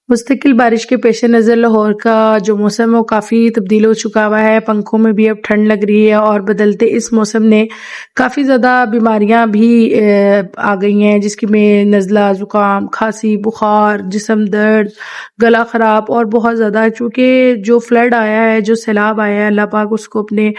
मुस्तकिल बारिश के पेश नज़र लाहौर का जो मौसम है वो काफ़ी तब्दील हो चुका हुआ है। पंखों में भी अब ठंड लग रही है और बदलते इस मौसम ने काफ़ी ज़्यादा बीमारियां भी आ गई हैं, जिसकी में नज़ला, ज़ुकाम, खांसी, बुखार, जिस्म दर्द, गला ख़राब और बहुत ज़्यादा। चूँकि जो फ्लड आया है, जो सैलाब आया है, अल्लाह पाक उसको अपने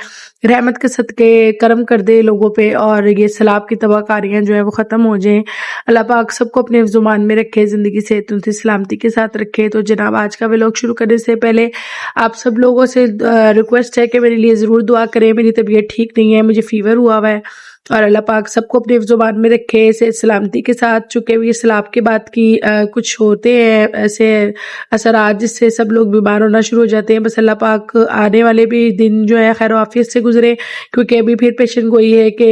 रहमत के सदक़े करम कर दे लोगों पे और ये सैलाब की तबाहकारियाँ जो है वो ख़त्म हो जाएं। अल्लाह पाक सबको अपने ज़ुबान में रखे, ज़िंदगी सेहतमंद सलामती के साथ रखे। तो जनाब, आज का व्लॉग शुरू करने से पहले आप सब लोगों से रिक्वेस्ट है कि मेरे लिए ज़रूर दुआ करें। मेरी तबीयत ठीक नहीं है, मुझे फीवर हुआ हुआ है और अल्लाह पाक सबको अपने ज़ुबान में रखे, सेहत सलामती के साथ। चूँकि ये सैलाब के बाद की कुछ होते हैं ऐसे असरात जिससे सब लोग बीमार होना शुरू हो जाते हैं। बस अल्लाह पाक आने वाले भी दिन जो है खैर आफियत से गुजरे, क्योंकि अभी फिर पेशेंट गोई है कि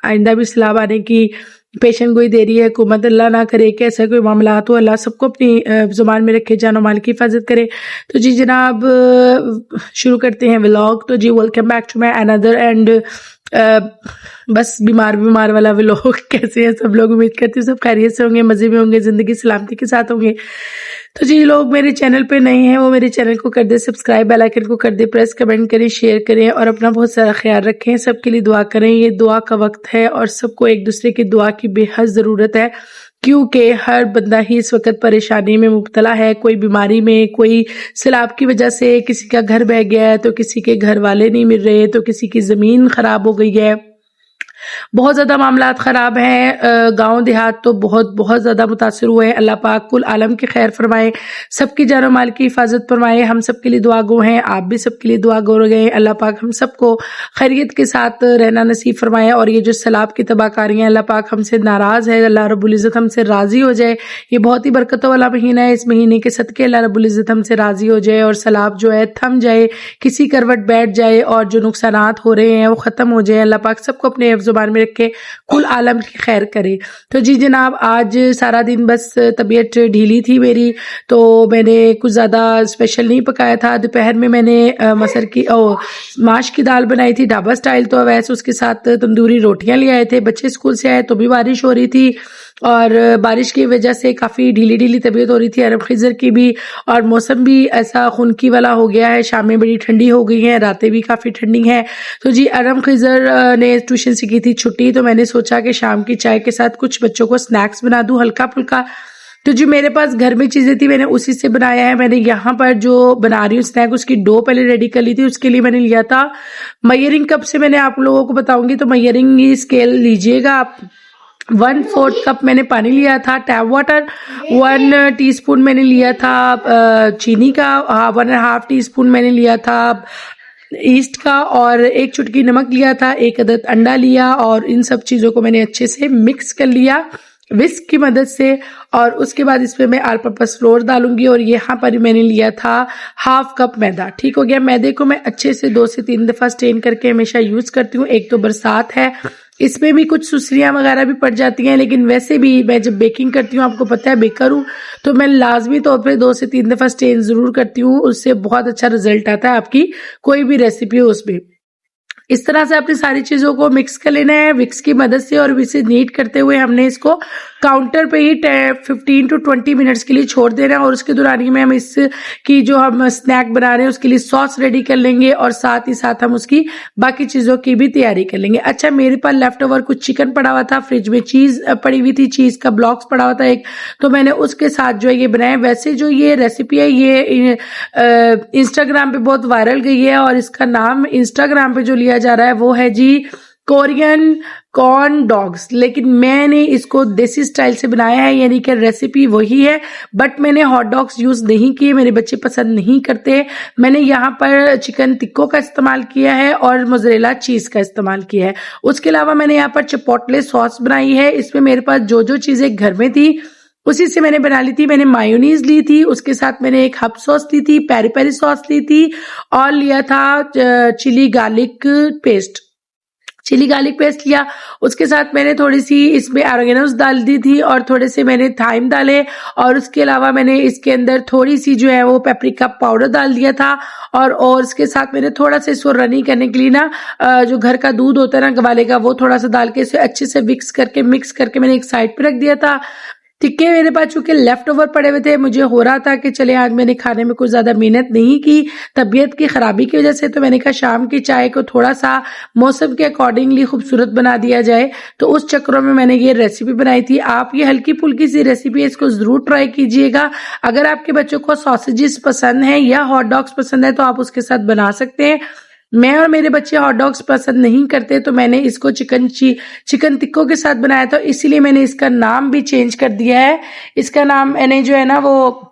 आइंदा भी सैलाब आने की पेशेंट गोई दे रही है। हुकूमत अल्लाह ना करे कि ऐसा कोई मामला हो। अल्लाह सबको अपनी ज़ुबान में रखे, जानो माल की हिफाजत करे। तो जी जनाब, शुरू करते हैं व्लॉग। तो जी welcome back to my another and बस बीमार वाला व्लॉग। कैसे हैं सब लोग? उम्मीद करती हूँ सब खैरियत से होंगे, मज़े में होंगे, ज़िंदगी सलामती के साथ होंगे। तो जी लोग मेरे चैनल पे नए हैं वो मेरे चैनल को कर दे सब्सक्राइब, बेल आइकन को कर दे प्रेस, कमेंट करें, शेयर करें और अपना बहुत सारा ख्याल रखें। सबके लिए दुआ करें, ये दुआ का वक्त है और सबको एक दूसरे की दुआ की बेहद ज़रूरत है, क्योंकि हर बंदा ही इस वक्त परेशानी में मुब्तला है। कोई बीमारी में, कोई सैलाब की वजह से किसी का घर बह गया है, तो किसी के घर वाले नहीं मिल रहे, तो किसी की ज़मीन खराब हो गई है। बहुत ज़्यादा मामलात ख़राब हैं। गांव देहात तो बहुत ज़्यादा मुतासर हुए हैं। अल्लाह पाक कुल आलम की खैर फरमाए, सबकी जानो माल की हिफाजत फरमाए। हम सब के लिए दुआ गो हैं, आप भी सबके लिए दुआ गो रहे हैं। अल्लाह पाक हम सबको खैरियत के साथ रहना नसीब फरमाए। और ये जो सैलाब की तबाहकारियाँ, अल्लाह पाक हमसे नाराज़ है, अल्लाह रब्बुल इज़्ज़त हमसे राज़ी हो जाए। ये बहुत ही बरकतों वाला महीना है, इस महीने के सदके अल्लाह रब्बुल इज़्ज़त हमसे राज़ी हो जाए और सैलाब जो है थम जाए, किसी करवट बैठ जाए और जो नुकसानात हो रहे हैं वो ख़त्म हो जाए। अल्लाह पाक सबको अपने ज़ुबान में रखे, कुल आलम की खैर करे। तो जी जनाब, आज सारा दिन बस तबीयत ढीली थी मेरी, तो मैंने कुछ ज़्यादा स्पेशल नहीं पकाया था। दोपहर में मैंने मसर की माश की दाल बनाई थी ढाबा स्टाइल, तो वैसे उसके साथ तंदूरी रोटियां ले आए थे। बच्चे स्कूल से आए तो भी बारिश हो रही थी और बारिश की वजह से काफ़ी ढीली तबीयत हो रही थी, अरब खिज़र की भी, और मौसम भी ऐसा खुनकी वाला हो गया है। शामें बड़ी ठंडी हो गई हैं, रातें भी काफ़ी ठंडी हैं। तो जी अरब खिज़र ने ट्यूशन से की थी छुट्टी, तो मैंने सोचा कि शाम की चाय के साथ कुछ बच्चों को स्नैक्स बना दूं हल्का फुल्का। तो जी मेरे पास घर में चीज़ें थी, मैंने उसी से बनाया है। मैंने यहाँ पर जो बना रही हूँ स्नैक, उसकी डो पहले रेडी कर ली थी। उसके लिए मैंने लिया था मयरिंग कप से, मैंने आप लोगों को बताऊंगी तो मयरिंग स्केल लीजिएगा आप। 1/4 कप मैंने पानी लिया था, टैप वाटर। 1 टीस्पून मैंने लिया था चीनी का, 1.5 टीस्पून मैंने लिया था ईस्ट का और 1 चुटकी नमक लिया था, 1 अदद अंडा लिया और इन सब चीज़ों को मैंने अच्छे से मिक्स कर लिया विस्क की मदद से। और उसके बाद इसमें मैं ऑल पर्पस फ्लोर डालूंगी और यहाँ पर मैंने लिया था 1/2 कप मैदा। ठीक हो गया। मैदे को मैं अच्छे से 2 से 3 दफ़ा स्टेन करके हमेशा यूज़ करती हूँ। एक तो बरसात है, इसमें भी कुछ सुसरियाँ वगैरह भी पड़ जाती हैं, लेकिन वैसे भी मैं जब बेकिंग करती हूँ, आपको पता है बेकर हूँ, तो मैं लाजमी तौर पे 2 से 3 दफ़ा स्टेन ज़रूर करती हूँ। उससे बहुत अच्छा रिजल्ट आता है आपकी कोई भी रेसिपी हो उसमें। इस तरह से अपनी सारी चीज़ों को मिक्स कर लेना है विक्स की मदद से और इसे नीट करते हुए हमने इसको काउंटर पे ही 15 to 20 मिनट्स के लिए छोड़ देना है। और उसके दौरान ही में हम इसकी जो हम स्नैक बना रहे हैं उसके लिए सॉस रेडी कर लेंगे और साथ ही साथ हम उसकी बाकी चीज़ों की भी तैयारी कर लेंगे। अच्छा, मेरे पास लेफ्ट ओवर कुछ चिकन पड़ा हुआ था, फ्रिज में चीज़ पड़ी हुई थी, चीज़ का ब्लॉक्स पड़ा हुआ था एक, तो मैंने उसके साथ जो है ये बनाया। वैसे जो ये रेसिपी है ये इंस्टाग्राम पे बहुत वायरल गई है और इसका नाम इंस्टाग्राम पे जो लिया जा रहा है वो है जी कोरियन कॉर्न डॉग्स, लेकिन मैंने इसको देसी स्टाइल से बनाया है, यानी कि रेसिपी वही है बट मैंने हॉट डॉग्स यूज़ नहीं किए, मेरे बच्चे पसंद नहीं करते। मैंने यहाँ पर चिकन टिक्को का इस्तेमाल किया है और मोज़रेला चीज़ का इस्तेमाल किया है। उसके अलावा मैंने यहाँ पर चिपोटले सॉस बनाई है। इसमें मेरे पास जो चीज़ें घर में थी उसी से मैंने बना ली थी। मैंने मायोनीज ली थी, उसके साथ मैंने एक हब सॉस ली थी, पेरी पेरी सॉस ली थी और लिया था चिली गार्लिक पेस्ट लिया। उसके साथ मैंने थोड़ी सी इसमें ऑरिगेनोस डाल दी थी और थोड़े से मैंने थाइम डाले और उसके अलावा मैंने इसके अंदर थोड़ी सी जो है वो पेपरिका पाउडर डाल दिया था और उसके साथ मैंने थोड़ा सा इसको रनी करने के लिए ना जो घर का दूध होता है ना गवाले का, वो थोड़ा सा डाल के इसे अच्छे से मिक्स करके मैंने एक साइड पे रख दिया था। टिक्के मेरे पास चूंकि लेफ्ट ओवर पड़े हुए थे, मुझे हो रहा था कि चले आज मैंने खाने में कुछ ज्यादा मेहनत नहीं की तबीयत की खराबी की वजह से, तो मैंने कहा शाम की चाय को थोड़ा सा मौसम के अकॉर्डिंगली खूबसूरत बना दिया जाए। तो उस चक्रों में मैंने ये रेसिपी बनाई थी। आप ये हल्की फुल्की सी रेसिपी है, इसको जरूर ट्राई कीजिएगा। अगर आपके बच्चों को सॉसेजेस पसंद है या हॉट डॉग्स पसंद है तो आप उसके साथ बना सकते हैं। मैं और मेरे बच्चे हॉट डॉग्स पसंद नहीं करते, तो मैंने इसको चिकन टिक्कों के साथ बनाया था, इसीलिए मैंने इसका नाम भी चेंज कर दिया है। इसका नाम मैंने जो है ना वो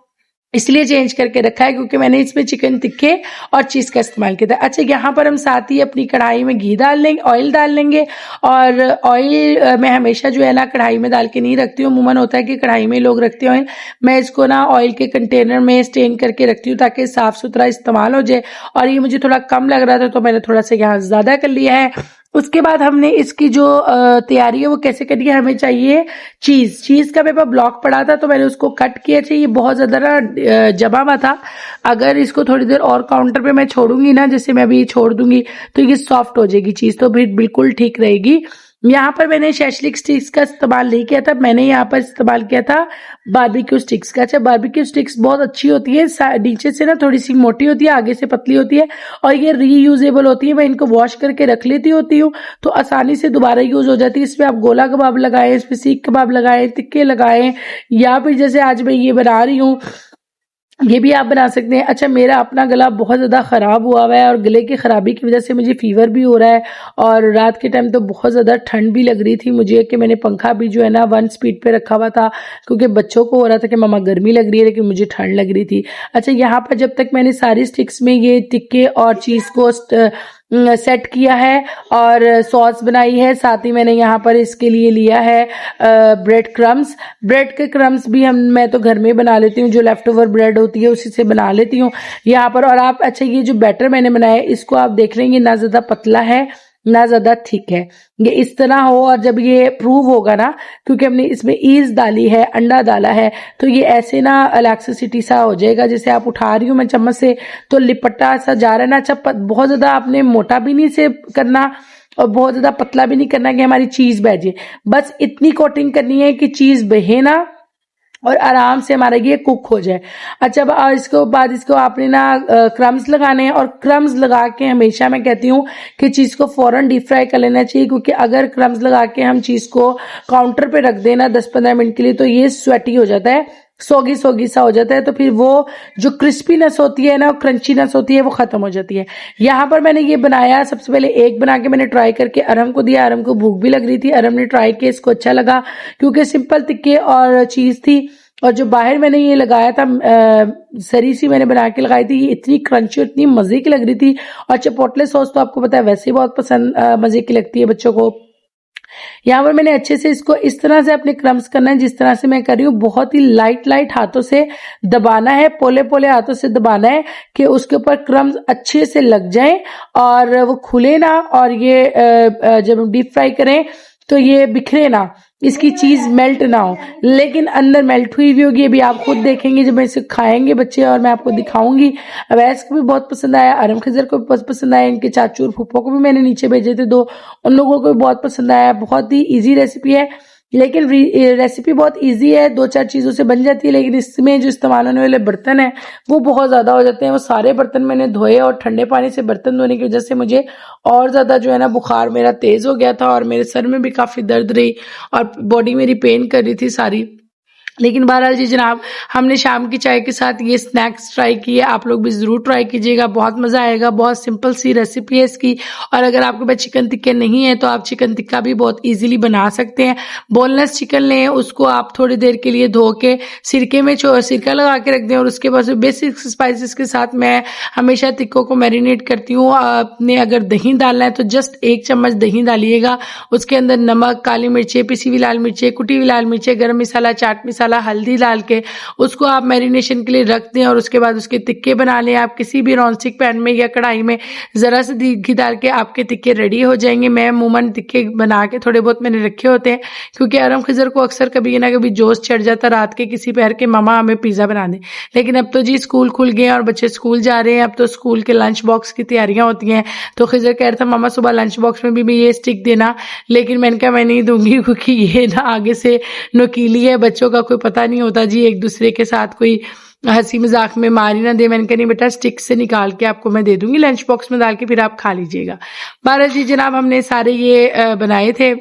इसलिए चेंज करके रखा है क्योंकि मैंने इसमें चिकन टिक्के और चीज का इस्तेमाल किया था। अच्छा, यहाँ पर हम साथ ही अपनी कढ़ाई में घी डाल लेंगे, ऑयल डाल लेंगे। और ऑयल मैं हमेशा जो है ना कढ़ाई में डाल के नहीं रखती हूँ, अमूमन होता है कि कढ़ाई में लोग रखते हैं ऑयल। मैं इसको ना ऑयल के कंटेनर में स्टेन करके रखती हूँ ताकि साफ सुथरा इस्तेमाल हो जाए। और ये मुझे थोड़ा कम लग रहा था तो मैंने थोड़ा सा यहाँ ज्यादा कर लिया है। उसके बाद हमने इसकी जो तैयारी है वो कैसे करनी है, हमें चाहिए चीज का मेरे पास ब्लॉक पड़ा था तो मैंने उसको कट किया। चाहिए बहुत ज्यादा ना जमा हुआ था, अगर इसको थोड़ी देर और काउंटर पे मैं छोड़ूंगी ना, जैसे मैं अभी छोड़ दूंगी तो ये सॉफ्ट हो जाएगी चीज, तो फिर बिल्कुल ठीक रहेगी। यहाँ पर मैंने शैशलिक स्टिक्स का इस्तेमाल नहीं किया था, मैंने यहाँ पर इस्तेमाल किया था बारबेक्यू स्टिक्स का। अच्छा, बारबेक्यू स्टिक्स बहुत अच्छी होती है, नीचे से ना थोड़ी सी मोटी होती है, आगे से पतली होती है और ये रीयूजेबल होती है। मैं इनको वॉश करके रख लेती होती हूँ तो आसानी से दोबारा यूज हो जाती है। इसमें आप गोला कबाब लगाएं, इसमें सीख कबाब लगाएं, टिक्के लगाएं, या फिर जैसे आज मैं ये बना रही हूँ ये भी आप बना सकते हैं। अच्छा, मेरा अपना गला बहुत ज़्यादा ख़राब हुआ है और गले की ख़राबी की वजह से मुझे फीवर भी हो रहा है और रात के टाइम तो बहुत ज़्यादा ठंड भी लग रही थी मुझे कि मैंने पंखा भी जो है ना 1 स्पीड पे रखा हुआ था क्योंकि बच्चों को हो रहा था कि मम्मा गर्मी लग रही है लेकिन मुझे ठंड लग रही थी। अच्छा, यहाँ पर जब तक मैंने सारी स्टिक्स में ये टिक्के और चीज़ को सेट किया है और सॉस बनाई है, साथ ही मैंने यहाँ पर इसके लिए लिया है ब्रेड क्रम्स। ब्रेड के क्रम्स भी मैं तो घर में बना लेती हूँ, जो लेफ्ट ओवर ब्रेड होती है उसी से बना लेती हूँ यहाँ पर। और आप अच्छा, ये जो बैटर मैंने बनाया है इसको आप देख लेंगे, ना ज्यादा पतला है ना ज्यादा थिक है, ये इस तरह हो। और जब ये प्रूव होगा ना, क्योंकि हमने इसमें ईज डाली है, अंडा डाला है, तो ये ऐसे ना इलास्टिसिटी सा हो जाएगा। जैसे आप उठा रही हूँ मैं चम्मच से तो लिपटा सा जा रहा है ना। अच्छा, बहुत ज्यादा आपने मोटा भी नहीं से करना और बहुत ज्यादा पतला भी नहीं करना कि हमारी चीज बह जाए, बस इतनी कोटिंग करनी है कि चीज बहे ना और आराम से हमारा ये कुक हो जाए। अच्छा, और इसके बाद इसको आपने ना क्रम्स लगाने हैं और क्रम्स लगा के हमेशा मैं कहती हूँ कि चीज को फौरन डीप फ्राई कर लेना चाहिए, क्योंकि अगर क्रम्स लगा के हम चीज को काउंटर पे रख देना 10-15 मिनट के लिए तो ये स्वेटी हो जाता है, सोगी सोगी सा हो जाता है, तो फिर वो जो क्रिस्पीनेस होती है ना, क्रंचीनेस होती है, वो खत्म हो जाती है। यहाँ पर मैंने ये बनाया, सबसे पहले एक बना के मैंने ट्राई करके अरम को दिया, अरम को भूख भी लग रही थी, अरम ने ट्राई किया, इसको अच्छा लगा क्योंकि सिंपल टिक्के और चीज थी। और जो बाहर मैंने ये लगाया था सरी सी मैंने बना के लगाई थी, ये इतनी क्रंची इतनी मजे की लग रही थी। और चिपोटले सॉस तो आपको पता है वैसे ही बहुत पसंद मजे की लगती है बच्चों को। यहाँ पर मैंने अच्छे से इसको इस तरह से अपने क्रम्स करना है जिस तरह से मैं कर रही हूँ, बहुत ही लाइट हाथों से दबाना है, पोले पोले हाथों से दबाना है कि उसके ऊपर क्रम्स अच्छे से लग जाएं और वो खुले ना, और ये जब हम डीप फ्राई करें तो ये बिखरे ना, इसकी चीज मेल्ट ना हो लेकिन अंदर मेल्ट हुई हुई होगी। अभी आप खुद देखेंगे जब इसे खाएंगे बच्चे और मैं आपको दिखाऊंगी। अवैस को भी बहुत पसंद आया, अरम खिजर को भी बहुत पसंद आया, इनके चाचू और फूफो को भी मैंने नीचे भेजे थे 2, उन लोगों को भी बहुत पसंद आया। बहुत ही इजी रेसिपी है, लेकिन रेसिपी बहुत इजी है, 2-4 चीजों से बन जाती है, लेकिन इसमें जो इस्तेमाल होने वाले बर्तन है वो बहुत ज्यादा हो जाते हैं। वो सारे बर्तन मैंने धोए और ठंडे पानी से बर्तन धोने की वजह से मुझे और ज्यादा जो है ना बुखार मेरा तेज हो गया था और मेरे सर में भी काफी दर्द रही और बॉडी मेरी पेन कर रही थी सारी। लेकिन बहरहाल जी जनाब, हमने शाम की चाय के साथ ये स्नैक्स ट्राई किए, आप लोग भी जरूर ट्राई कीजिएगा, बहुत मजा आएगा। बहुत सिंपल सी रेसिपी है इसकी। और अगर आपके पास चिकन टिक्के नहीं है तो आप चिकन टिक्का भी बहुत इजीली बना सकते हैं। बोनलेस चिकन लें, उसको आप थोड़ी देर के लिए धो के सिरके में सिरका लगा के रख दें और उसके बाद बेसिक स्पाइसेस के साथ मैं हमेशा टिक्कों को मैरिनेट करती हूँ। आपने अगर दही डालना है तो जस्ट 1 चम्मच दही डालिएगा, उसके अंदर नमक, काली मिर्चें, पिसी हुई लाल मिर्चें, कुटी हुई लाल मिर्चें, गरम मसाला, चाट मसाला, हल्दी डाल के उसको आप मैरिनेशन के लिए रख दें और उसके बाद उसके टिक्के बना लें। आप किसी भी नॉनस्टिक पैन में या कढ़ाई में जरा सा घी डाल के आपके टिक्के रेडी हो जाएंगे। मैं अमूमन टिक्के बना के थोड़े बहुत मैंने रखे होते हैं क्योंकि अरम खिजर को अक्सर कभी ना कभी जोश चढ़ जाता रात के किसी पैर के मामा हमें पिज्जा बना दें। लेकिन अब तो जी स्कूल खुल गए और बच्चे स्कूल जा रहे हैं, अब तो स्कूल के लंच बॉक्स की तैयारियां होती हैं। तो खिजर कह रहा था मामा सुबह लंच बॉक्स में भी ये स्टिक देना, लेकिन मैंने कहा मैं नहीं दूंगी क्योंकि ये ना आगे से नुकीली है, बच्चों का कोई पता नहीं होता जी, एक दूसरे के साथ कोई हंसी मजाक में मार ही ना दे। मैंने कहा नहीं बेटा, स्टिक से निकाल के आपको मैं दे दूंगी, लंच बॉक्स में डाल के फिर आप खा लीजिएगा। बहरहाल जी जनाब, हमने सारे ये बनाए थे।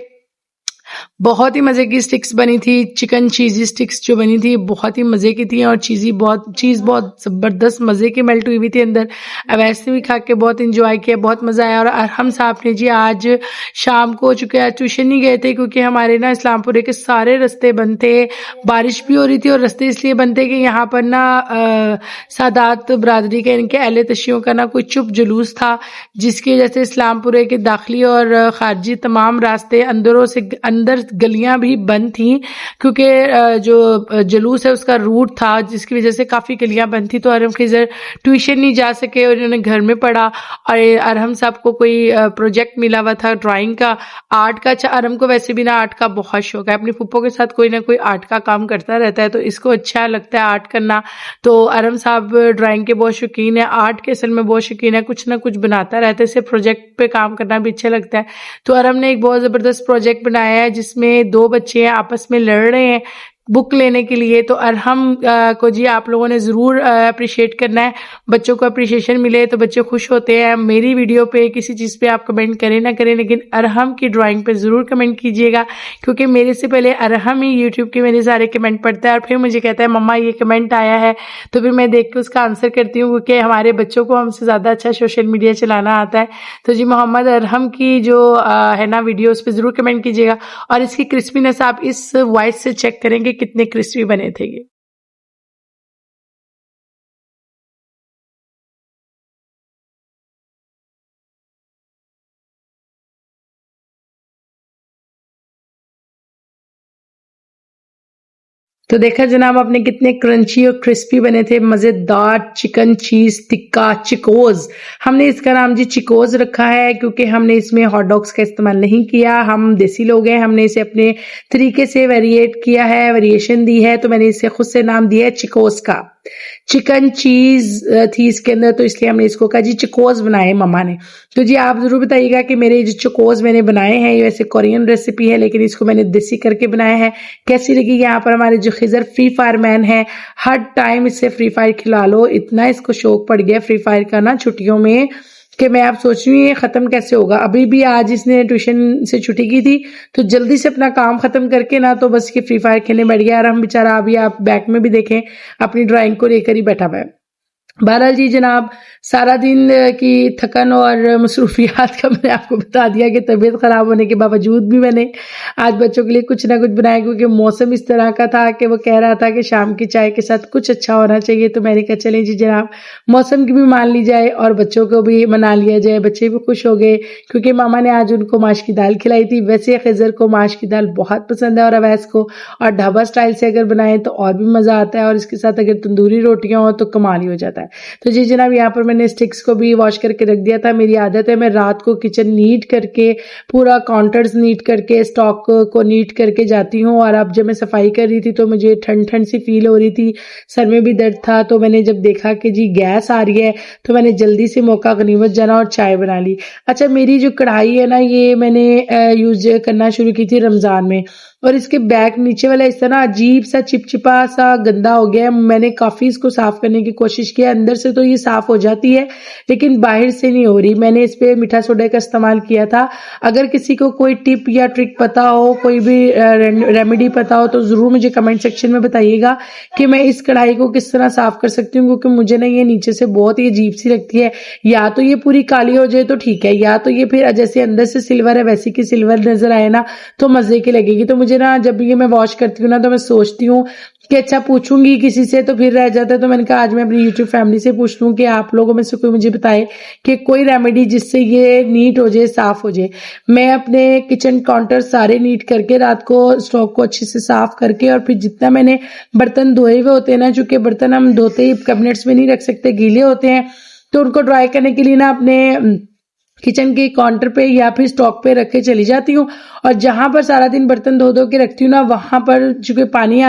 बहुत ही मजे की स्टिक्स बनी थी, चिकन चीजी स्टिक्स जो बनी थी बहुत ही मजे की थी, और चीज बहुत जबरदस्त मजे की मेल्ट हुई हुई थी अंदर। वैसे भी खा के बहुत इंजॉय किया, बहुत मजा आया। और अरहम साहब ने जी आज शाम को, चुके आज ट्यूशन नहीं गए थे क्योंकि हमारे ना इस्लामपुरे के सारे रास्ते बंद थे, बारिश भी हो रही थी, और रास्ते इसलिए बंद थे कि यहाँ पर ना सादात बरादरी के, इनके अहले तशियों का ना कोई चुप जुलूस था, जिसकी वजह से इस्लामपुरे के दाखिली और खारजी तमाम रास्ते अंदरों से अंदर गलियां भी बंद थी, क्योंकि जो जुलूस है उसका रूट था, जिसकी वजह से काफी गलियां बंद थी। तो अरहम खिजर ट्यूशन नहीं जा सके और इन्होंने घर में पढ़ा। और अरहम साहब को कोई प्रोजेक्ट मिला हुआ था ड्राइंग का, आर्ट का। अच्छा, अरहम को वैसे भी ना आर्ट का बहुत शौक है, अपनी फूफो के साथ कोई ना कोई आर्ट का काम करता रहता है, तो इसको अच्छा लगता है आर्ट करना। तो अरहम साहब ड्राइंग के बहुत शौकीन है, आर्ट के असल में बहुत शौकीन है, कुछ ना कुछ बनाता रहता है, इसे प्रोजेक्ट पे काम करना भी अच्छा लगता है। तो अरहम ने एक बहुत जबरदस्त प्रोजेक्ट बनाया है जिसमें दो बच्चे आपस में लड़ रहे हैं बुक लेने के लिए। तो अरहम को जी आप लोगों ने ज़रूर अप्रिशिएट करना है, बच्चों को अप्रिशिएशन मिले तो बच्चे खुश होते हैं। मेरी वीडियो पे किसी चीज़ पे आप कमेंट करें ना करें, लेकिन अरहम की ड्राइंग पे ज़रूर कमेंट कीजिएगा, क्योंकि मेरे से पहले अरहम ही यूट्यूब के मेरे सारे कमेंट पढ़ता है और फिर मुझे कहता है मम्मा ये कमेंट आया है, तो फिर मैं देख के उसका आंसर करती हूँ, क्योंकि हमारे बच्चों को हमसे ज़्यादा अच्छा सोशल मीडिया चलाना आता है। तो जी मोहम्मद अरहम की जो है ना वीडियो, उस पर ज़रूर कमेंट कीजिएगा, और इसकी क्रिस्पीनेस आप इस वॉइस से चेक करेंगे कितने क्रिस्पी बने थे ये। तो देखा जनाब आपने कितने क्रंची और क्रिस्पी बने थे, मजेदार चिकन चीज टिक्का चिकोज। हमने इसका नाम जी चिकोज रखा है क्योंकि हमने इसमें हॉट डॉग्स का इस्तेमाल नहीं किया, हम देसी लोग हैं, हमने इसे अपने तरीके से वेरिएट किया है, वेरिएशन दी है, तो मैंने इसे खुद से नाम दिया है चिकोज का। चिकन चीज थी इसके अंदर, तो इसलिए हमने इसको कहा जी चिकोज बनाए मम्मा ने। तो जी आप जरूर बताइएगा कि मेरे जो चिकोज मैंने बनाए हैं, ये वैसे कोरियन रेसिपी है लेकिन इसको मैंने देसी करके बनाया है, कैसी लगी। यहाँ पर हमारे जो खिजर फ्री फायर मैन है, हर टाइम इससे फ्री फायर खिला लो, इतना इसको शौक पड़ गया फ्री फायर का ना छुट्टियों में, कि मैं आप सोच रही हूँ ये खत्म कैसे होगा। अभी भी आज इसने ट्यूशन से छुट्टी की थी तो जल्दी से अपना काम खत्म करके ना तो बस ये फ्री फायर खेलने बैठ गया, और हम बेचारा अभी आप बैक में भी देखें अपनी ड्राइंग को लेकर ही बैठा हुआ है। बहरहाल जी जनाब, सारा दिन की थकन और मसरूफियात का मैंने आपको बता दिया कि तबीयत ख़राब होने के बावजूद भी मैंने आज बच्चों के लिए कुछ ना कुछ बनाया, क्योंकि मौसम इस तरह का था कि वो कह रहा था कि शाम की चाय के साथ कुछ अच्छा होना चाहिए। तो मैंने कहा चलें जी जनाब, मौसम की भी मान ली जाए और बच्चों को भी मना लिया जाए, बच्चे भी खुश हो गए क्योंकि मामा ने आज उनको माश की दाल खिलाई थी। वैसे खिजर को माश की दाल बहुत पसंद है और अवैस को, और ढाबा स्टाइल से अगर बनाए तो और भी मज़ा आता है, और इसके साथ अगर तंदूरी रोटियां हो तो कमाल ही हो जाता है। तो जी जनाब, यहाँ पर मैंने स्टिक्स को भी वॉश करके रख दिया था। मेरी आदत है मैं रात को किचन नीट करके, पूरा काउंटर्स नीट करके, स्टॉक को नीट करके जाती हूँ। और अब जब मैं सफाई कर रही थी तो मुझे ठंड ठंड सी फील हो रही थी, सर में भी दर्द था, तो मैंने जब देखा कि जी गैस आ रही है तो मैंने जल्दी से मौका गनीमत जाना और चाय बना ली। अच्छा, मेरी जो कढ़ाई है ना, ये मैंने यूज करना शुरू की थी रमजान में, और इसके बैक नीचे वाला हिस्सा ना अजीब सा चिपचिपा सा गंदा हो गया है। मैंने काफी इसको साफ करने की कोशिश की, अंदर से तो ये साफ हो जाती है लेकिन बाहर से नहीं हो रही। मैंने इस पे मीठा सोडा का इस्तेमाल किया था। अगर किसी को कोई टिप या ट्रिक पता हो, कोई भी रेमेडी पता हो, तो जरूर मुझे कमेंट सेक्शन में बताइएगा कि मैं इस कढ़ाई को किस तरह साफ कर सकती हूँ, क्योंकि मुझे ना ये नीचे से बहुत ही अजीब सी लगती है। या तो ये पूरी काली हो जाए तो ठीक है, या तो ये फिर जैसे अंदर से सिल्वर है वैसी की सिल्वर नजर आए ना तो मजे की लगेगी। तो मुझे ना जब ये मैं वॉश करती हूँ ना तो मैं सोचती हूँ कि अच्छा पूछूंगी किसी से तो फिर रह जाता है, तो मैंने कहा आज मैं अपनी यूट्यूब फैमिली से पूछ लूँ कि आप लोगों में से कोई मुझे बताए कि कोई रेमेडी जिससे ये नीट हो जाए, साफ हो जाए। मैं अपने किचन काउंटर सारे नीट करके रात को स्टॉक को अच्छे से साफ करके, और फिर जितना मैंने बर्तन धोए हुए होते हैं ना, चूंकि बर्तन हम धोते ही कैबिनेट्स में नहीं रख सकते, गीले होते हैं, तो उनको ड्राई करने के लिए ना अपने किचन के काउंटर पे या फिर स्टॉक पे रख के चली जाती हूँ। और जहां पर सारा दिन बर्तन धो धो के रखती हूँ ना, वहां पर चूंकि पानी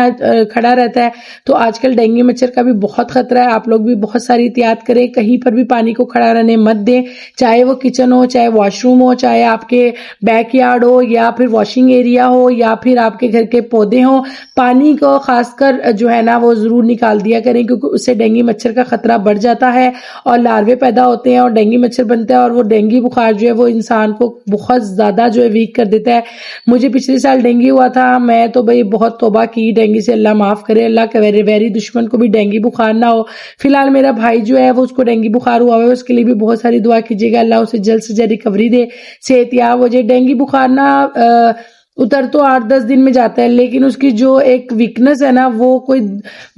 खड़ा रहता है, तो आजकल डेंगू मच्छर का भी बहुत खतरा है। आप लोग भी बहुत सारी एहतियात करें, कहीं पर भी पानी को खड़ा रहने मत दें, चाहे वो किचन हो, चाहे वॉशरूम हो, चाहे आपके बैकयार्ड हो, या फिर वॉशिंग एरिया हो, या फिर आपके घर के पौधे हो। पानी को खासकर जो है ना वो जरूर निकाल दिया करें, क्योंकि उससे डेंगू मच्छर का खतरा बढ़ जाता है और लार्वे पैदा होते हैं और डेंगू मच्छर बनता है, और वो डेंगू बुखार जो है वो इंसान को बहुत ज्यादा जो है वीक कर देता है। मुझे पिछले साल डेंगू हुआ था, मैं तो भाई बहुत तौबा की डेंगू से, अल्लाह माफ करे, अल्लाह के वेरी दुश्मन को भी डेंगू बुखार ना हो। फिलहाल मेरा भाई जो है वो उसको डेंगू बुखार हुआ है, उसके लिए भी बहुत सारी दुआ कीजिएगा, अल्लाह उसे जल्द से जल्द रिकवरी दे, सेहतयाब हो जाए। डेंगू बुखार ना उतर तो 8-10 दिन में जाता है, लेकिन उसकी जो एक वीकनेस है ना वो कोई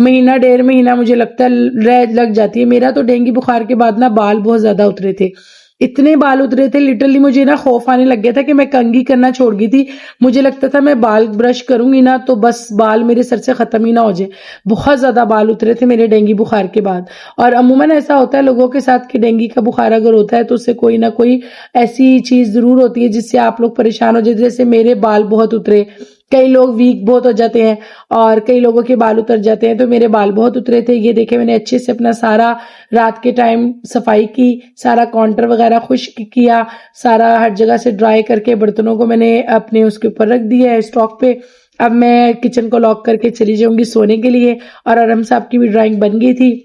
महीना 1.5 महीना मुझे लगता है लग जाती है। मेरा तो डेंगू बुखार के बाद ना बाल बहुत ज्यादा उतरे थे, इतने बाल उतरे थे, लिटरली मुझे ना खौफ आने लग गया था कि मैं कंघी करना छोड़ गई थी। मुझे लगता था मैं बाल ब्रश करूंगी ना तो बस बाल मेरे सर से खत्म ही ना हो जाए। बहुत ज्यादा बाल उतरे थे मेरे डेंगू बुखार के बाद। और अमूमन ऐसा होता है लोगों के साथ कि डेंगू का बुखार अगर होता है तो उससे कोई ना कोई ऐसी चीज जरूर होती है जिससे आप लोग परेशान हो जाए। जैसे मेरे बाल बहुत उतरे, कई लोग वीक बहुत हो जाते हैं और कई लोगों के बाल उतर जाते हैं, तो मेरे बाल बहुत उतरे थे। ये देखे, मैंने अच्छे से अपना सारा रात के टाइम सफाई की, सारा काउंटर वगैरह खुश्क किया, सारा हर जगह से ड्राई करके बर्तनों को मैंने अपने उसके ऊपर रख दिया है स्टॉक पे। अब मैं किचन को लॉक करके चली जाऊंगी सोने के लिए। और अरम साहब की भी ड्राइंग बन गई थी।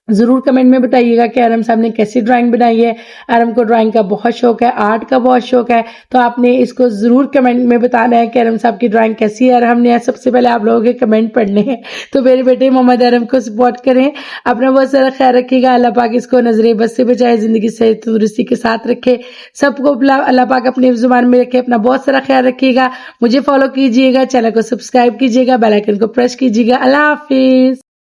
जरूर कमेंट में बताइएगा कि आरम साहब ने कैसी ड्राइंग बनाई है। आरम को ड्राइंग का बहुत शौक है, आर्ट का बहुत शौक है, तो आपने इसको जरूर कमेंट में बताना है कि आरम साहब की ड्राइंग कैसी है। और हमने सबसे पहले आप लोगों के कमेंट पढ़ने हैं, तो मेरे बेटे मोहम्मद आरम को सपोर्ट करें। अपना बहुत सारा ख्याल रखिएगा। अल्लाह पाक इसको नजरे बस से बचाए, जिंदगी से तंदुरुस्ती के साथ रखे, सबको अल्लाह पाक अपने जुबान में रखे। अपना बहुत सारा ख्याल रखिएगा। मुझे फॉलो कीजिएगा, चैनल को सब्सक्राइब कीजिएगा, बेल आइकन को प्रेस कीजिएगा। अल्लाह हाफिज।